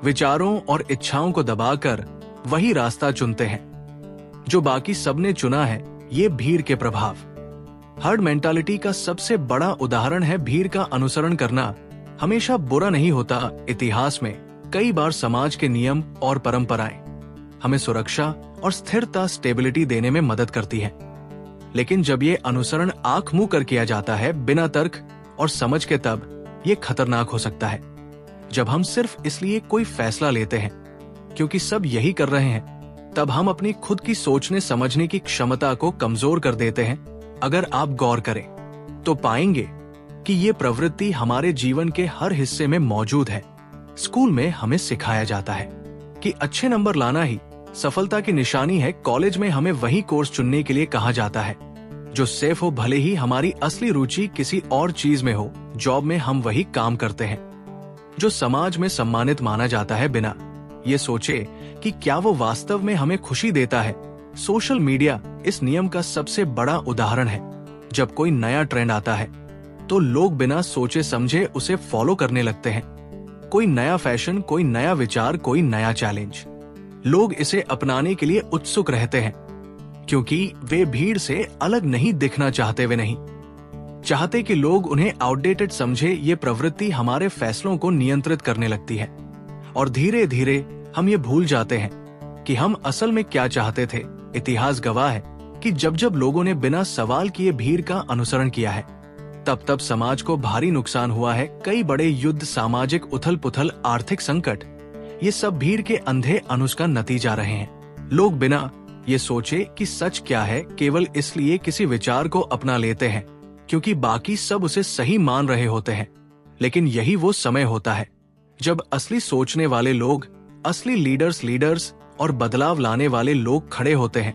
विचारों और इच्छाओं को दबाकर वही रास्ता चुनते हैं जो बाकी सबने चुना है। ये भीड़ के प्रभाव, हर्ड मेंटालिटी का सबसे बड़ा उदाहरण है। भीड़ का अनुसरण करना हमेशा बुरा नहीं होता। इतिहास में कई बार समाज के नियम और परंपराएं हमें सुरक्षा और स्थिरता, स्टेबिलिटी देने में मदद करती है। लेकिन जब ये अनुसरण आंख मुंह कर किया जाता है बिना तर्क और समझ के, तब ये खतरनाक हो सकता है। जब हम सिर्फ इसलिए कोई फैसला लेते हैं क्योंकि सब यही कर रहे हैं, तब हम अपनी खुद की सोचने समझने की क्षमता को कमजोर कर देते हैं। अगर आप गौर करें तो पाएंगे कि ये प्रवृत्ति हमारे जीवन के हर हिस्से में मौजूद है। स्कूल में हमें सिखाया जाता है कि अच्छे नंबर लाना ही सफलता की निशानी है। कॉलेज में हमें वही कोर्स चुनने के लिए कहा जाता है जो सेफ हो, भले ही हमारी असली रुचि किसी और चीज में हो। जॉब में हम वही काम करते हैं जो समाज में सम्मानित माना जाता है, बिना ये सोचे कि क्या वो वास्तव में हमें खुशी देता है। सोशल मीडिया इस नियम का सबसे बड़ा उदाहरण है। जब कोई नया ट्रेंड आता है तो लोग बिना सोचे समझे उसे फॉलो करने लगते हैं। कोई नया फैशन, कोई नया विचार, कोई नया चैलेंज, लोग इसे अपनाने के लिए उत्सुक रहते हैं क्योंकि वे भीड़ से अलग नहीं दिखना चाहते। वे नहीं चाहते कि लोग उन्हें आउटडेटेड समझे। ये प्रवृत्ति हमारे फैसलों को नियंत्रित करने लगती है और धीरे धीरे हम ये भूल जाते हैं कि हम असल में क्या चाहते थे। इतिहास गवाह है कि जब जब लोगों ने बिना सवाल किए भीड़ का अनुसरण किया है, तब तब समाज को भारी नुकसान हुआ है। कई बड़े युद्ध, सामाजिक उथल पुथल, आर्थिक संकट, ये सब भीड़ के अंधे अनुस का नतीजा रहे हैं। लोग बिना ये सोचे कि सच क्या है, केवल इसलिए किसी विचार को अपना लेते हैं क्योंकि बाकी सब उसे सही मान रहे होते हैं। लेकिन यही वो समय होता है जब असली सोचने वाले लोग, असली लीडर्स और बदलाव लाने वाले लोग खड़े होते हैं,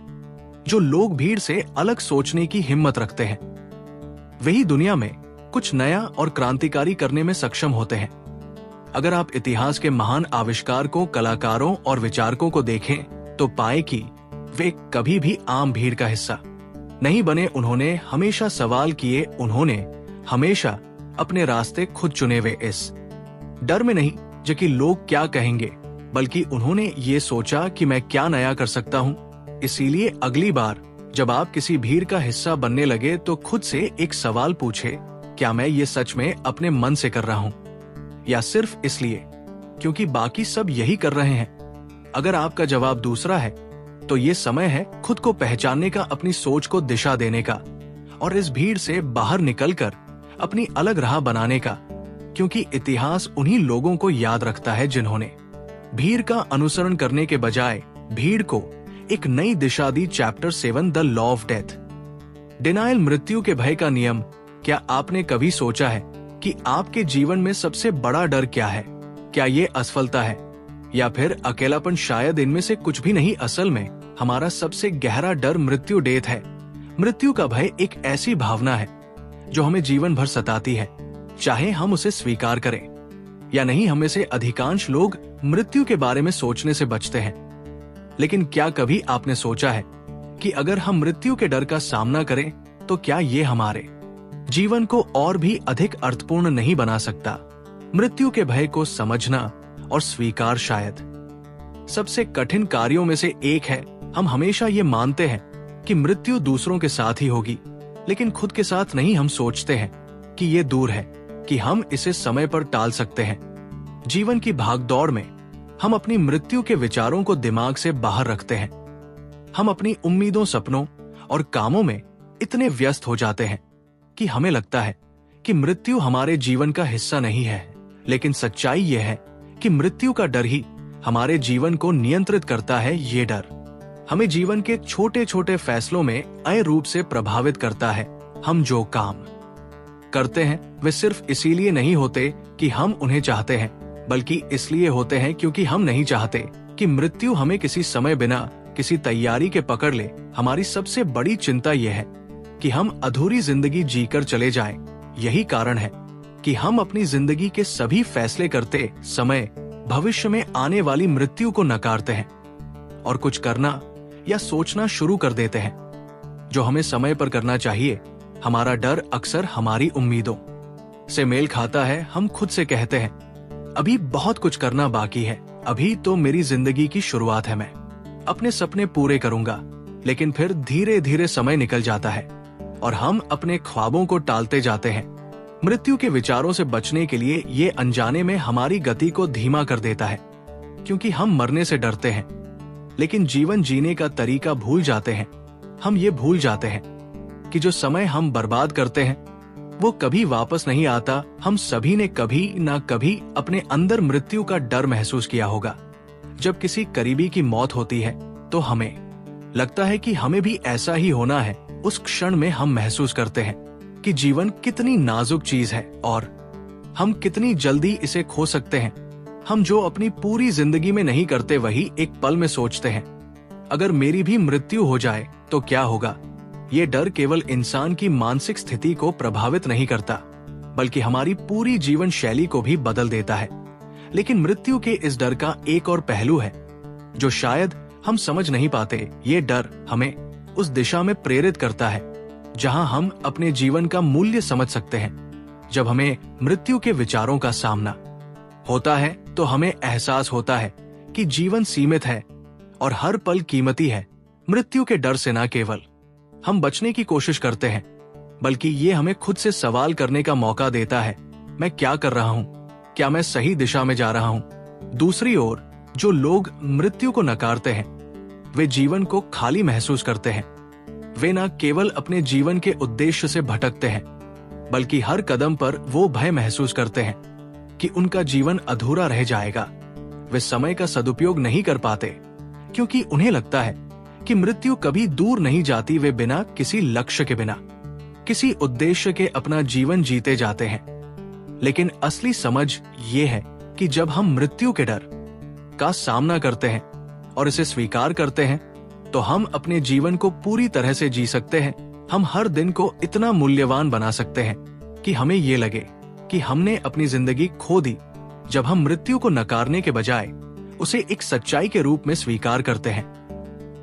जो लोग भीड़ से अलग सोचने की हिम्मत रखते हैं। वही दुनिया में कुछ नया और क्रांतिकारी करने में सक्षम होते हैं। अगर आप इतिहास के महान आविष्कारकों, कलाकारों और विचारकों को देखें तो पाए कि वे कभी भी आम भीड़ का हिस्सा नहीं बने। उन्होंने हमेशा सवाल किए, उन्होंने हमेशा अपने रास्ते खुद चुने। वे इस डर में नहीं जो कि लोग क्या कहेंगे, बल्कि उन्होंने ये सोचा कि मैं क्या नया कर सकता हूँ। इसीलिए अगली बार जब आप किसी भीड़ का हिस्सा बनने लगे तो खुद से एक सवाल पूछे, क्या मैं ये सच में अपने मन से कर रहा हूँ या सिर्फ इसलिए क्योंकि बाकी सब यही कर रहे हैं? अगर आपका जवाब दूसरा है तो ये समय है खुद को पहचानने का, अपनी सोच को दिशा देने का और इस भीड़ से बाहर निकलकर अपनी अलग राह बनाने का, क्योंकि इतिहास उन्हीं लोगों को याद रखता है जिन्होंने भीड़ का अनुसरण करने के बजाय भीड़ को एक नई दिशा दी। Chapter 7 the law of death, denial, मृत्यु के भय का नियम। क्या आपने कभी सोचा है कि आपके जीवन में सबसे बड़ा डर क्या है? क्या ये असफलता है या फिर अकेलापन? शायद इनमें से कुछ भी नहीं। असल में हमारा सबसे गहरा डर मृत्यु, डेथ है। मृत्यु का भय एक ऐसी भावना है जो हमें जीवन भर सताती है, चाहे हम उसे स्वीकार करें या नहीं। हमें से अधिकांश लोग मृत्यु के बारे में सोचने से बचते हैं, लेकिन क्या कभी आपने सोचा है कि अगर हम मृत्यु के डर का सामना करें तो क्या ये हमारे जीवन को और भी अधिक अर्थपूर्ण नहीं बना सकता? मृत्यु के भय को समझना और स्वीकार शायद सबसे कठिन कार्यों में से एक है। हम हमेशा ये मानते हैं कि मृत्यु दूसरों के साथ ही होगी, लेकिन खुद के साथ नहीं। हम सोचते हैं कि ये दूर है, कि हम इसे समय पर टाल सकते हैं। जीवन की भागदौड़ में हम अपनी मृत्यु के विचारों को दिमाग से बाहर रखते हैं। हम अपनी उम्मीदों, सपनों और कामों में इतने व्यस्त हो जाते हैं कि हमें लगता है कि मृत्यु हमारे जीवन का हिस्सा नहीं है। लेकिन सच्चाई यह है कि मृत्यु का डर ही हमारे जीवन को नियंत्रित करता है। ये डर हमें जीवन के छोटे छोटे फैसलों में अय रूप से प्रभावित करता है। हम जो काम करते हैं वे सिर्फ इसीलिए नहीं होते कि हम उन्हें चाहते हैं, बल्कि इसलिए होते हैं क्योंकि हम नहीं चाहते कि मृत्यु हमें किसी समय बिना किसी तैयारी के पकड़ ले। हमारी सबसे बड़ी चिंता यह है कि हम अधूरी जिंदगी जीकर चले जाएं। यही कारण है कि हम अपनी जिंदगी के सभी फैसले करते समय भविष्य में आने वाली मृत्यु को नकारते हैं और कुछ करना या सोचना शुरू कर देते हैं जो हमें समय पर करना चाहिए। हमारा डर अक्सर हमारी उम्मीदों से मेल खाता है। हम खुद से कहते हैं, अभी बहुत कुछ करना बाकी है, अभी तो मेरी जिंदगी की शुरुआत है, मैं अपने सपने पूरे करूंगा। लेकिन फिर धीरे धीरे समय निकल जाता है और हम अपने ख्वाबों को टालते जाते हैं। मृत्यु के विचारों से बचने के लिए ये अनजाने में हमारी गति को धीमा कर देता है, क्योंकि हम मरने से डरते हैं लेकिन जीवन जीने का तरीका भूल जाते हैं। हम ये भूल जाते हैं कि जो समय हम बर्बाद करते हैं वो कभी वापस नहीं आता। हम सभी ने कभी ना कभी अपने अंदर मृत्यु का डर महसूस किया होगा। जब किसी करीबी की मौत होती है तो हमें लगता है कि हमें भी ऐसा ही होना है। उस क्षण में हम महसूस करते हैं कि जीवन कितनी नाजुक चीज है और हम कितनी जल्दी इसे खो सकते हैं। हम जो अपनी पूरी जिंदगी में नहीं करते वही एक पल में सोचते हैं, अगर मेरी भी मृत्यु हो जाए तो क्या होगा। ये डर केवल इंसान की मानसिक स्थिति को प्रभावित नहीं करता, बल्कि हमारी पूरी जीवन शैली को भी बदल देता है। लेकिन मृत्यु के इस डर का एक और पहलू है जो शायद हम समझ नहीं पाते। ये डर हमें उस दिशा में प्रेरित करता है जहां हम अपने जीवन का मूल्य समझ सकते हैं। जब हमें मृत्यु के विचारों का सामना होता है तो हमें एहसास होता है कि जीवन सीमित है और हर पल कीमती है। मृत्यु के डर से न केवल हम बचने की कोशिश करते हैं, बल्कि ये हमें खुद से सवाल करने का मौका देता है, मैं क्या कर रहा हूँ, क्या मैं सही दिशा में जा रहा हूँ। दूसरी ओर जो लोग मृत्यु को नकारते हैं वे जीवन को खाली महसूस करते हैं। वे न केवल अपने जीवन के उद्देश्य से भटकते हैं, बल्कि हर कदम पर वो भय महसूस करते हैं कि उनका जीवन अधूरा रह जाएगा। वे समय का सदुपयोग नहीं कर पाते क्योंकि उन्हें लगता है कि मृत्यु कभी दूर नहीं जाती। वे बिना किसी लक्ष्य के, बिना किसी उद्देश्य के अपना जीवन जीते जाते हैं। लेकिन असली समझ ये है कि जब हम मृत्यु के डर का सामना करते हैं और इसे स्वीकार करते हैं तो हम अपने जीवन को पूरी तरह से जी सकते हैं। हम हर दिन को इतना मूल्यवान बना सकते हैं कि हमें ये लगे कि हमने अपनी जिंदगी खो दी। जब हम मृत्यु को नकारने के बजाय उसे एक सच्चाई के रूप में स्वीकार करते हैं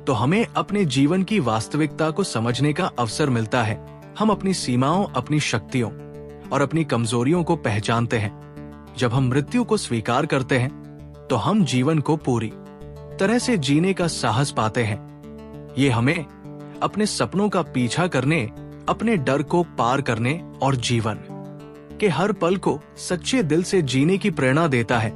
तो हमें अपने जीवन की वास्तविकता को समझने का अवसर मिलता है। हम अपनी सीमाओं, अपनी शक्तियों और अपनी कमजोरियों को पहचानते हैं। जब हम मृत्यु को स्वीकार करते हैं तो हम जीवन को पूरी तरह से जीने का साहस पाते हैं। ये हमें अपने सपनों का पीछा करने, अपने डर को पार करने और जीवन के हर पल को सच्चे दिल से जीने की प्रेरणा देता है।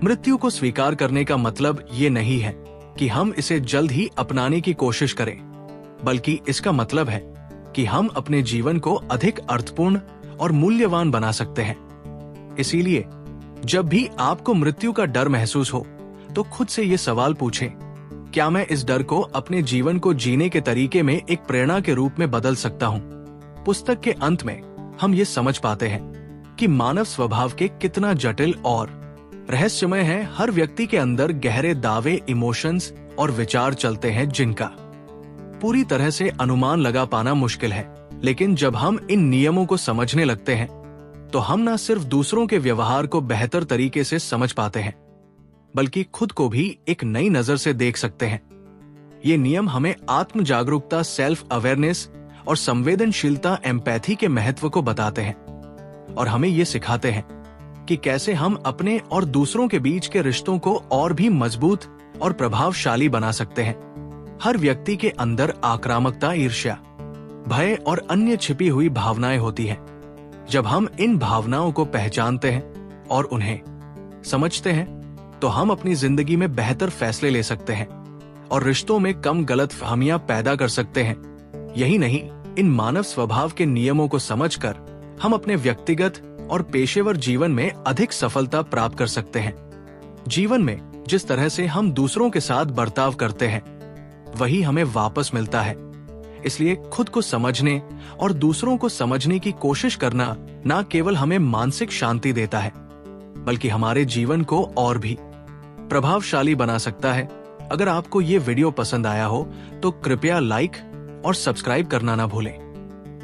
मृत्यु को स्वीकार करने का मतलब ये नहीं है कि हम इसे जल्द ही अपनाने की कोशिश करें, बल्कि इसका मतलब है कि हम अपने जीवन को अधिक अर्थपूर्ण और मूल्यवान बना सकते हैं। इसीलिए जब भी आपको मृत्यु का डर महसूस हो तो खुद से ये सवाल पूछें, क्या मैं इस डर को अपने जीवन को जीने के तरीके में एक प्रेरणा के रूप में बदल सकता हूँ। पुस्तक के अंत में हम ये समझ पाते हैं कि मानव स्वभाव के कितना जटिल और रहस्यमय है। हर व्यक्ति के अंदर गहरे दावे, इमोशंस और विचार चलते हैं जिनका पूरी तरह से अनुमान लगा पाना मुश्किल है। लेकिन जब हम इन नियमों को समझने लगते हैं तो हम न सिर्फ दूसरों के व्यवहार को बेहतर तरीके से समझ पाते हैं, बल्कि खुद को भी एक नई नजर से देख सकते हैं। ये नियम हमें आत्म जागरूकता, सेल्फ अवेयरनेस और संवेदनशीलता, एम्पैथी के महत्व को बताते हैं और हमें ये सिखाते हैं कि कैसे हम अपने और दूसरों के बीच के रिश्तों को और भी मजबूत और प्रभावशाली बना सकते हैं। हर व्यक्ति के अंदर आक्रामकता, ईर्ष्या, भय और अन्य छिपी हुई भावनाएं होती हैं। जब हम इन भावनाओं को पहचानते हैं और उन्हें समझते हैं तो हम अपनी जिंदगी में बेहतर फैसले ले सकते हैं और रिश्तों में कम गलतफहमियां पैदा कर सकते हैं। यही नहीं, इन मानव स्वभाव के नियमों को समझकर हम अपने व्यक्तिगत और पेशेवर जीवन में अधिक सफलता प्राप्त कर सकते हैं। जीवन में जिस तरह से हम दूसरों के साथ बर्ताव करते हैं, वही हमें वापस मिलता है। इसलिए खुद को समझने और दूसरों को समझने की कोशिश करना न केवल हमें मानसिक शांति देता है, बल्कि हमारे जीवन को और भी प्रभावशाली बना सकता है। अगर आपको ये वीडियो पसंद आया हो तो कृपया लाइक और सब्सक्राइब करना ना भूलें।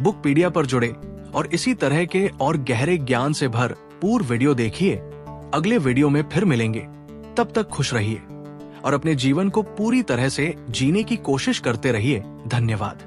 बुकपीडिया पर जुड़े और इसी तरह के और गहरे ज्ञान से भर पूर्ण वीडियो देखिए। अगले वीडियो में फिर मिलेंगे। तब तक खुश रहिए और अपने जीवन को पूरी तरह से जीने की कोशिश करते रहिए। धन्यवाद।